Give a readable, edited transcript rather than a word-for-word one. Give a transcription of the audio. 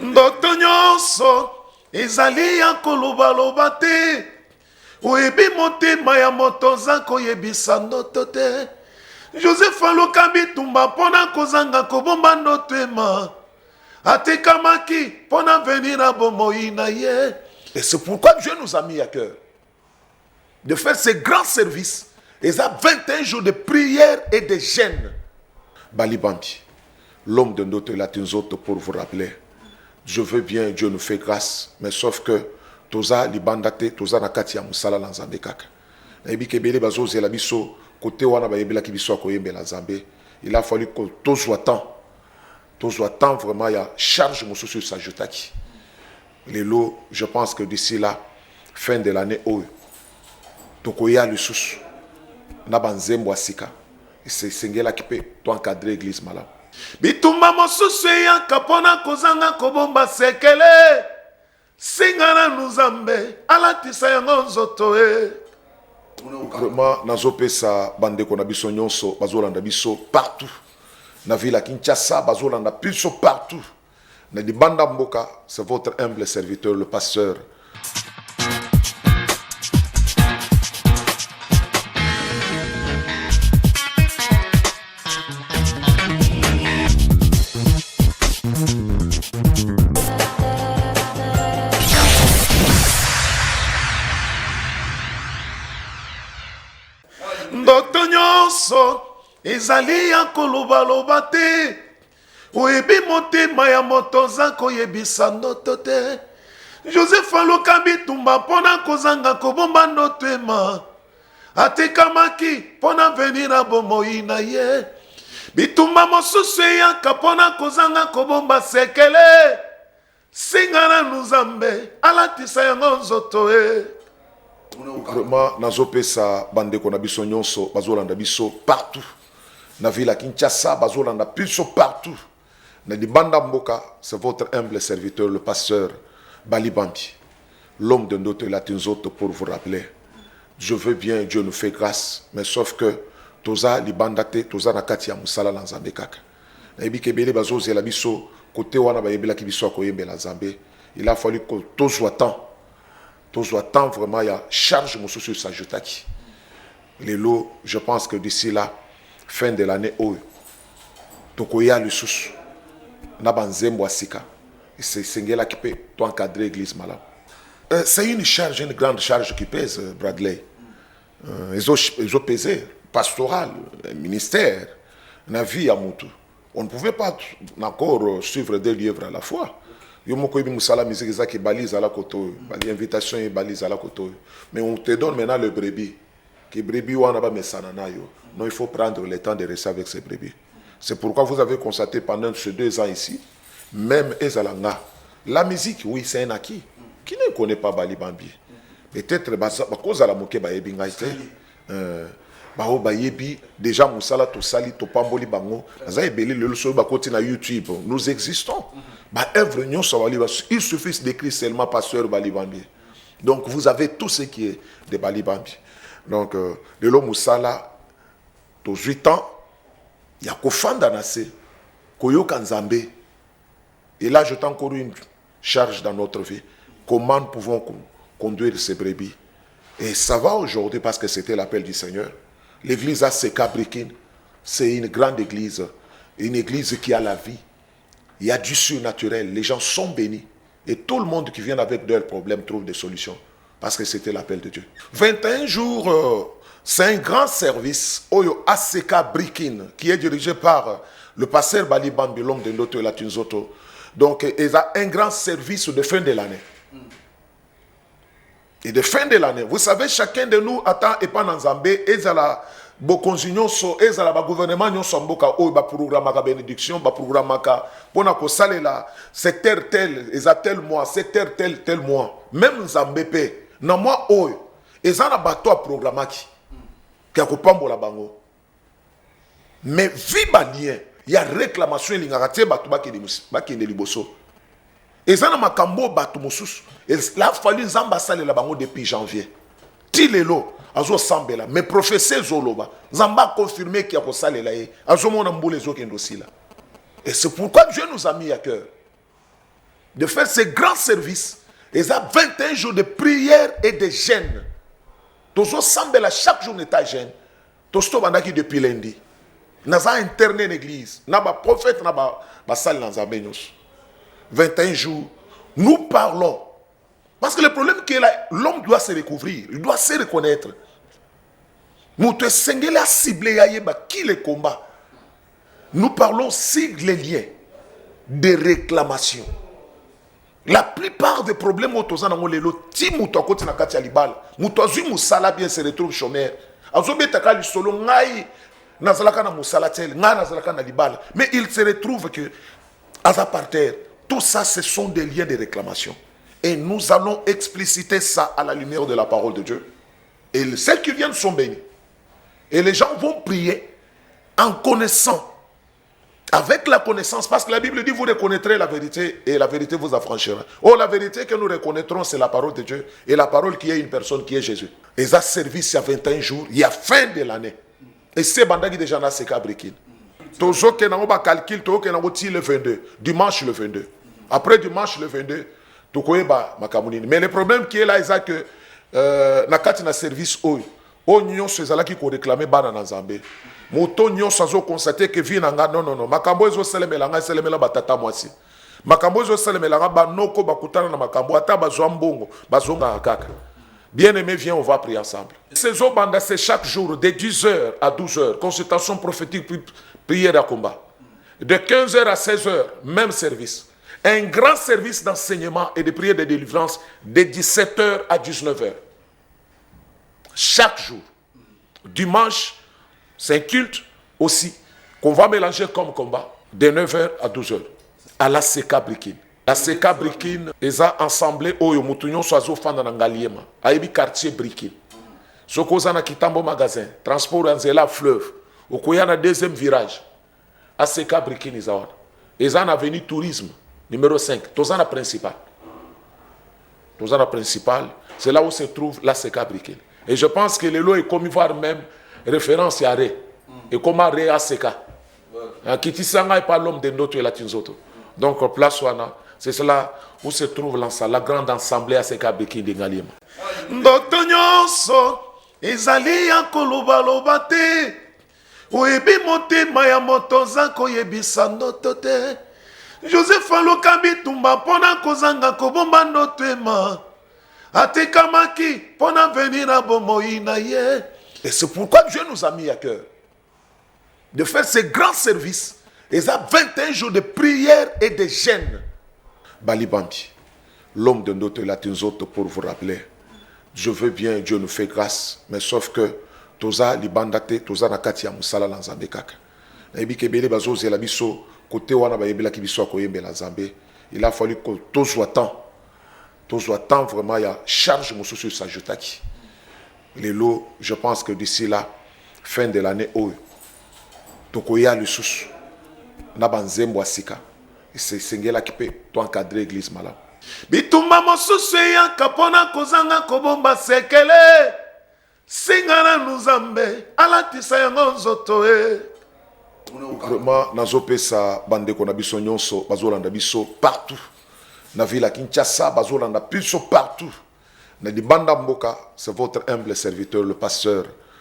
ndoto nyonso ezali ya kolobaloba te oyebi motema ya moto oza koyebisa ndoto te. Joseph aluka bitumba mpona kozanga kobomba ndoto ema atekamaki mpona venir à bomoi na ye. Et c'est pourquoi Dieu nous a mis à cœur de faire ces grands services. Et ça 21 jours de prière et de jeûne. Balibambi, l'homme de notre latinzote pour vous rappeler. Je veux bien, Dieu nous fait grâce, mais sauf que toza libandate, toza nakati ya musala la nzambe kaka. Na yebi kebele bazo zela biso côté wana ba yebela ki biso akoyembe la nzambe. Il a fallu que tozwa temps vraiment ya charge mosusu s'ajoutaki. Les lots, je pense que d'ici là fin de l'année tokoya lususu na banzembo asika. C'est singela ki pe to encadrer l'église malamu. Bitumba mosusu yanka pona kozanga kobomba sekele singana nuzambe alatisa yango nzoto e. Vraiment nazopesa bandeko na biso nyonso bazolanda biso partout na ville ya Kinshasa bazolanda biso partout na libanda mboka. C'est votre humble serviteur le pasteur ndoto nyonso ezali ya kolobaloba te oyebi motema ya moto oza koyebisa ndoto te. Joseph aluka bitumba mpona kozanga kobomba ndoto ema atekamaki mpona venir à bomoi na ye. Bitumba mosusu eyaka mpona kozanga kobomba sekele singana nuzambe alatisa yango nzoto e. Vraiment nazopesa bandeko na biso nyonso bazolanda biso partout na ville ya Kinshasa bazolanda biso partout na libanda mboka. C'est votre humble serviteur le pasteur Balibambi, l'homme de notre latinzote pour vous rappeler. Je veux bien, Dieu nous fait grâce, mais sauf que toza libandate toza nakati ya musala la nzambe kaka. Na yebi kebele bazozela biso côté wana ba yebela ki biso akoyembe la nzambe. Il a fallu que tozwa temps vraiment ya charge mosusu s'ajoutaki. Les lots, je pense que d'ici là fin de l'année tokoya lususu na banzembo asika. C'est singela qui peut to encadrer l'église malamu. C'est une charge, une grande charge qui pèse, Bradley. Ils ont pesé, pastoral, ministère, la vie à Moutou. On ne pouvait pas encore suivre 2 livres à la fois. Mais on te donne maintenant le brebis. Non, il faut prendre le temps de rester avec ces brebis. C'est pourquoi vous avez constaté pendant ces 2 ans ici, même Ezalanga, la musique, oui, c'est un acquis. Qui ne connaît pas Balibambi? Peut-être cause à la moquette bayebi ngaite. Déjà Moussala to sali to pamboli bango. Azaye belé le so ba côté na YouTube. Nous existons. Œuvre nyon sawali. Il suffit d'écrire seulement pasteur Balibambi. Donc vous avez tout ce qui est de Balibambi. Donc le lo Moussala to 8 ans, il y a kofanda nase koyoka nzambe. Et là, je t'ai encore une charge dans notre vie. Comment nous pouvons conduire ces brebis? Et ça va aujourd'hui parce que c'était l'appel du Seigneur. L'église ACK Brikin, c'est une grande église. Une église qui a la vie. Il y a du surnaturel. Les gens sont bénis. Et tout le monde qui vient avec leurs problèmes trouve des solutions. Parce que c'était l'appel de Dieu. 21 jours, c'est un grand service. Oyo ACK Brikin, qui est dirigé par le pasteur Balibambi, l'homme de notre Latinzoto. Donc, il a un grand service de fin de l'année. Et de fin de l'année, vous savez, chacun de nous attend et pas dans Zambé, et ça la bokonzinyo so, et ça la gouvernement nyon somboka, ou ba programme ka bénédiction, ba programme ka, pour na ko sale la, secteur tel, et ça tel mois, secteur tel mois, même Zambé pe, na moi ou, et ça na bato a programme qui a kopambo la bango. Mais vibanien, il y a réclamation il y a raté bato bakende liboso. Et ça na makambo bato mosusu. Et là fallu nzamba sale la bango depuis janvier. Tilelo azo sambela mais professeur zoloba nzamba confirmé qu'il y a ko sale la e azo mona mbule zo kendo sila. Et c'est pourquoi Dieu nous a mis à cœur de faire ces grands services. Et ça, 21 jours de prière et de jeûne. Tozo sambela chaque jour n'est à jeûne. Tosto bandaki depuis lundi. Naza interné l'église. Naba prophète, naba salle dans Zabenyos. 21 jours. Nous parlons. Parce que le problème est là, l'homme doit se découvrir. Il doit se reconnaître. Nous te sengela ciblé yayeba qui les combat. Nous parlons sur les liens de réclamation. La plupart des problèmes autour de lelo ti muto akoti na kati ya libala. Muto azui musala bien se retrouve chômeur. Azobetaka li solo ngai nazalaka na musala tel, ngai nazalaka na libala. Mais il se retrouve que à par terre, tout ça ce sont des liens de réclamation. Et nous allons expliciter ça à la lumière de la parole de Dieu. Et ceux qui viennent sont bénis. Et les gens vont prier en connaissant. Avec la connaissance, parce que la Bible dit, vous reconnaîtrez la vérité et la vérité vous affranchira. Oh, la vérité que nous reconnaîtrons, c'est la parole de Dieu. Et la parole qui est une personne qui est Jésus. Et ça service il y a 21 jours, il y a fin de l'année. Et c'est bandagi déjà dans ces cabriquines. Toujours que nous avons calcul, toujours que nous avons le 22. Dimanche le 22. Après dimanche le 22, tout le monde. Mais le problème qui est là, c'est que dans le service, nous avons réclamé dans Zambé. Moto nyonso azo constater que vie nanga non makambo ezo selemela batata mwasi makambo ezo selemela banoko bakutana na makambo ata bazwa mbongo bazonga kaka. Bien aimé, viens, on va prier ensemble. Ces obanda c'est chaque jour de 10h à 12h consultation prophétique puis prière à combat. De 15h à 16h même service. Un grand service d'enseignement et de prière de délivrance de 17h à 19h. Chaque jour. Dimanche c'est un culte aussi qu'on va mélanger comme combat de 9h à 12h à la Seka Brikine. La Seka Brikine, ils ont assemblé au Yomutunyon Soazo Fanda Nangaliema, à Ebi quartier Brikine. Sokozana Kitambo magasin, transport Anzela fleuve, au Koyana deuxième virage, à Seka Brikine, ils ont avenue tourisme, numéro 5, Tozana principal. Tozana principal, c'est là où se trouve la Seka Brikine. Et je pense que les lois est comme voir même référence à Ré. Et comment Ré a Seka. Qui tisanga et pas l'homme de notre et la tinzoto. Donc, place Wana, c'est cela où se trouve la grande assemblée à Seka Brikine de Ngaliema. Ndoto nyonso ezali ya kolobaloba te. Oyebi motema ya moto zako yebisa ndoto te. Joseph Alokambi tumba pona kozanga kobomba ndoto ema. Atekamaki pona venir à bomoi na ye. Et c'est pourquoi Dieu nous a mis à cœur de faire ces grands services. Et ça, 21 jours de prière et de jeûne. Bali Bambi, l'homme de notre latinzote pour vous rappeler. Je veux bien, Dieu nous fait grâce. Mais sauf que, Toza libandate, Toza nakati ya musala la Nzambe kaka. Na ebi kebele bazoze la biso, côté wana ba yebela ki biso akoyembe la Nzambe. Il a fallu que Tozo attend vraiment, il y a charge mosusu s'ajoutaki. Les lots, je pense que d'ici là, fin de l'année, Tokoya le sous, Nabanzembo Asika, et c'est Sengela qui peut encadrer l'église malade. Bitumba mosusu ya kapona kozanga kobomba sekele, singana nuzambe, alatisa yango nzoto e. Vraiment, nazopesa bandeko na biso nyonso, bazolanda biso partout. Na ville Kinshasa, bazolanda biso partout. Nadi Banda Mboka, c'est votre humble serviteur, le pasteur